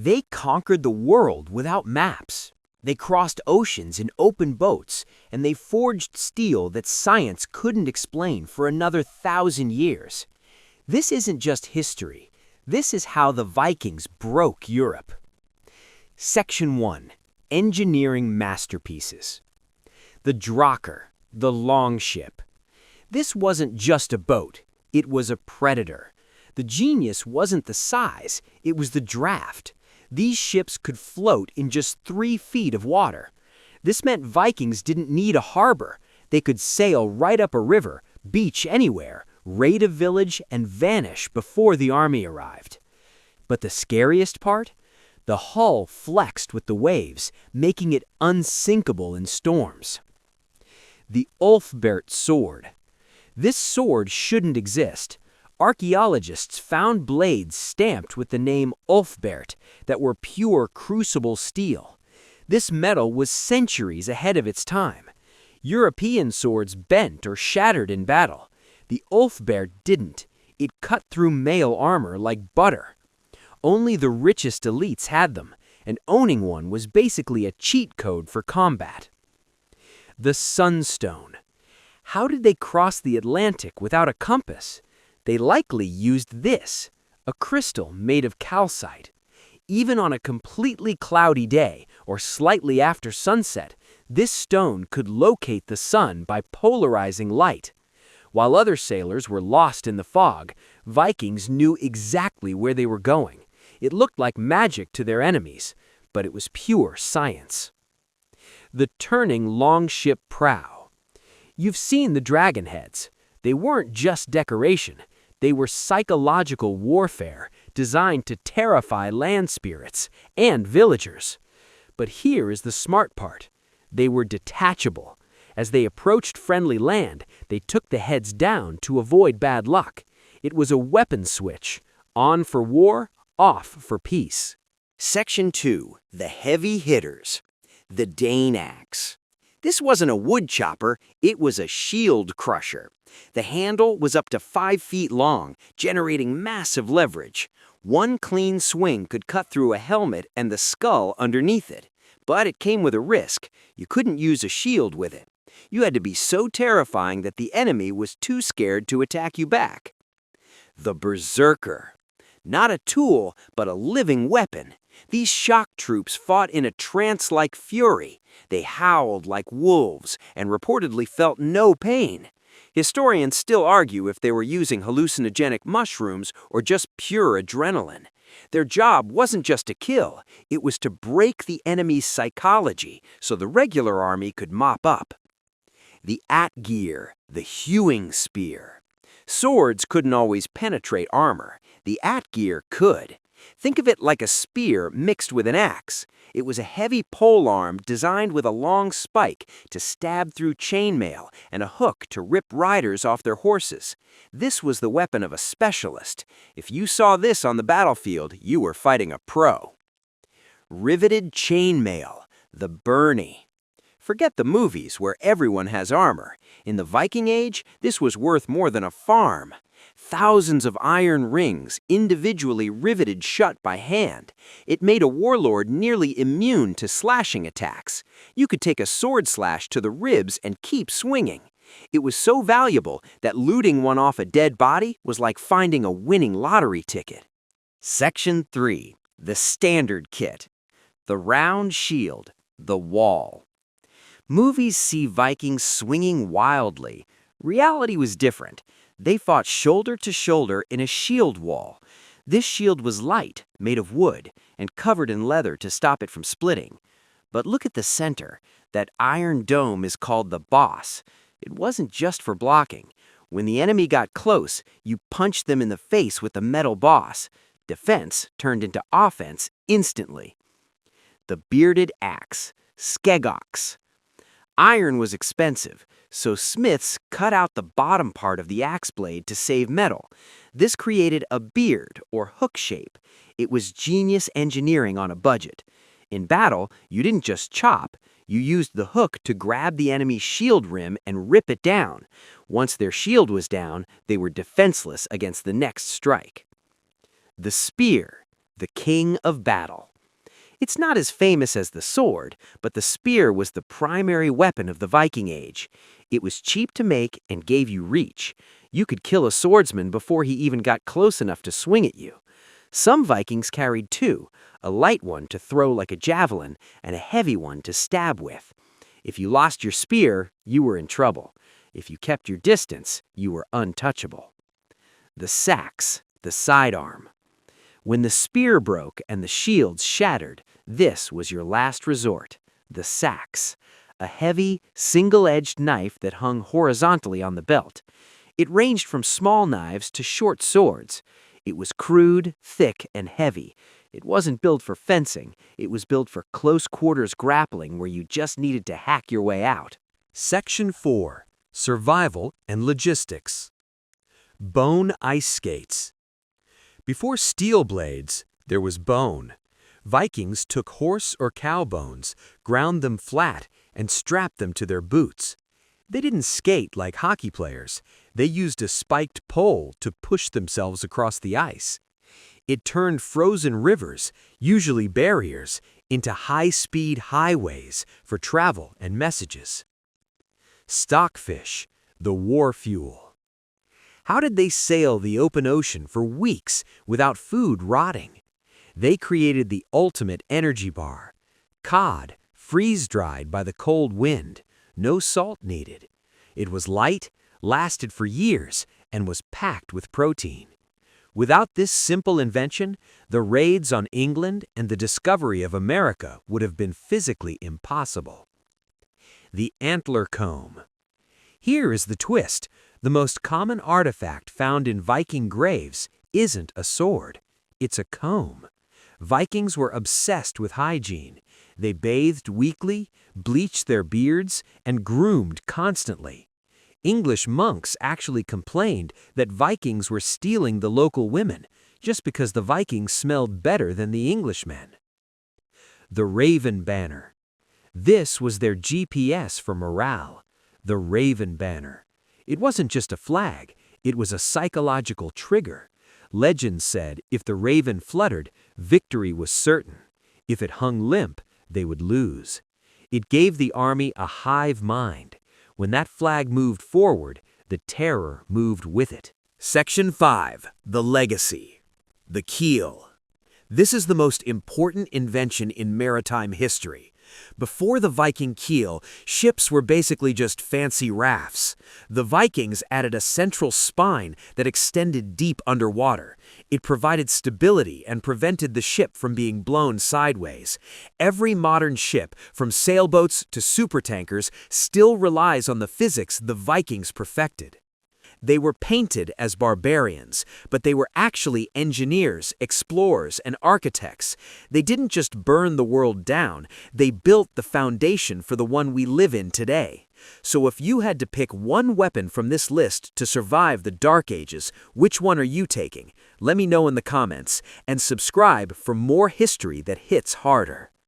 They conquered the world without maps. They crossed oceans in open boats, and they forged steel that science couldn't explain for another 1,000 years. This isn't just history. This is how the Vikings broke Europe. Section 1. Engineering Masterpieces. The Drakkar, the longship. This wasn't just a boat. It was a predator. The genius wasn't the size, it was the draft. These ships could float in just 3 feet of water. This meant Vikings didn't need a harbor. They could sail right up a river, beach anywhere, raid a village, and vanish before the army arrived. But the scariest part? The hull flexed with the waves, making it unsinkable in storms. The Ulfberht sword. This sword shouldn't exist. Archaeologists found blades stamped with the name Ulfberht that were pure crucible steel. This metal was centuries ahead of its time. European swords bent or shattered in battle. The Ulfberht didn't. It cut through mail armor like butter. Only the richest elites had them, and owning one was basically a cheat code for combat. The sunstone. How did they cross the Atlantic without a compass? They likely used this, a crystal made of calcite. Even on a completely cloudy day or slightly after sunset, this stone could locate the sun by polarizing light. While other sailors were lost in the fog, Vikings knew exactly where they were going. It looked like magic to their enemies, but it was pure science. The turning longship prow. You've seen the dragon heads. They weren't just decoration. They were psychological warfare designed to terrify land spirits and villagers. But here is the smart part. They were detachable. As they approached friendly land, they took the heads down to avoid bad luck. It was a weapon switch, on for war, off for peace. Section 2. The heavy hitters. The Dane axe. This wasn't a wood chopper, it was a shield crusher. The handle was up to 5 feet long, generating massive leverage. One clean swing could cut through a helmet and the skull underneath it. But it came with a risk. You couldn't use a shield with it. You had to be so terrifying that the enemy was too scared to attack you back. The Berserker. Not a tool, but a living weapon. These shock troops fought in a trance-like fury. They howled like wolves and reportedly felt no pain. Historians still argue if they were using hallucinogenic mushrooms or just pure adrenaline. Their job wasn't just to kill, it was to break the enemy's psychology so the regular army could mop up. The atgeir, the hewing spear. Swords couldn't always penetrate armor. The atgeir could. Think of it like a spear mixed with an axe. It was a heavy polearm designed with a long spike to stab through chainmail and a hook to rip riders off their horses. This was the weapon of a specialist. If you saw this on the battlefield, you were fighting a pro. Riveted chainmail, the byrnie. Forget the movies where everyone has armor. In the Viking Age, this was worth more than a farm. Thousands of iron rings, individually riveted shut by hand. It made a warlord nearly immune to slashing attacks. You could take a sword slash to the ribs and keep swinging. It was so valuable that looting one off a dead body was like finding a winning lottery ticket. Section 3. The Standard Kit. The round shield, the wall. Movies see Vikings swinging wildly. Reality was different. They fought shoulder to shoulder in a shield wall. This shield was light, made of wood, and covered in leather to stop it from splitting. But look at the center. That iron dome is called the boss. It wasn't just for blocking. When the enemy got close, you punched them in the face with the metal boss. Defense turned into offense instantly. The bearded axe, skegox. Iron was expensive, so smiths cut out the bottom part of the axe blade to save metal. This created a beard or hook shape. It was genius engineering on a budget. In battle, you didn't just chop, you used the hook to grab the enemy's shield rim and rip it down. Once their shield was down, they were defenseless against the next strike. The spear, the king of battle. It's not as famous as the sword, but the spear was the primary weapon of the Viking Age. It was cheap to make and gave you reach. You could kill a swordsman before he even got close enough to swing at you. Some Vikings carried two, a light one to throw like a javelin and a heavy one to stab with. If you lost your spear, you were in trouble. If you kept your distance, you were untouchable. The sax, the sidearm. When the spear broke and the shields shattered, this was your last resort, the sax, a heavy, single-edged knife that hung horizontally on the belt. It ranged from small knives to short swords. It was crude, thick, and heavy. It wasn't built for fencing. It was built for close-quarters grappling where you just needed to hack your way out. Section 4. Survival and Logistics. Bone ice skates. Before steel blades, there was bone. Vikings took horse or cow bones, ground them flat, and strapped them to their boots. They didn't skate like hockey players. They used a spiked pole to push themselves across the ice. It turned frozen rivers, usually barriers, into high-speed highways for travel and messages. Stockfish, the war fuel. How did they sail the open ocean for weeks without food rotting? They created the ultimate energy bar. Cod, freeze-dried by the cold wind, no salt needed. It was light, lasted for years, and was packed with protein. Without this simple invention, the raids on England and the discovery of America would have been physically impossible. The antler comb. Here is the twist. The most common artifact found in Viking graves isn't a sword, it's a comb. Vikings were obsessed with hygiene. They bathed weekly, bleached their beards, and groomed constantly. English monks actually complained that Vikings were stealing the local women just because the Vikings smelled better than the Englishmen. The Raven Banner. This was their GPS for morale. The Raven Banner. It wasn't just a flag, it was a psychological trigger. Legends said if the raven fluttered, victory was certain. If it hung limp, they would lose. It gave the army a hive mind. When that flag moved forward, the terror moved with it. Section 5. The Legacy. The keel. This is the most important invention in maritime history. Before the Viking keel, ships were basically just fancy rafts. The Vikings added a central spine that extended deep underwater. It provided stability and prevented the ship from being blown sideways. Every modern ship, from sailboats to supertankers, still relies on the physics the Vikings perfected. They were painted as barbarians, but they were actually engineers, explorers, and architects. They didn't just burn the world down, they built the foundation for the one we live in today. So if you had to pick one weapon from this list to survive the Dark Ages, which one are you taking? Let me know in the comments, and subscribe for more history that hits harder.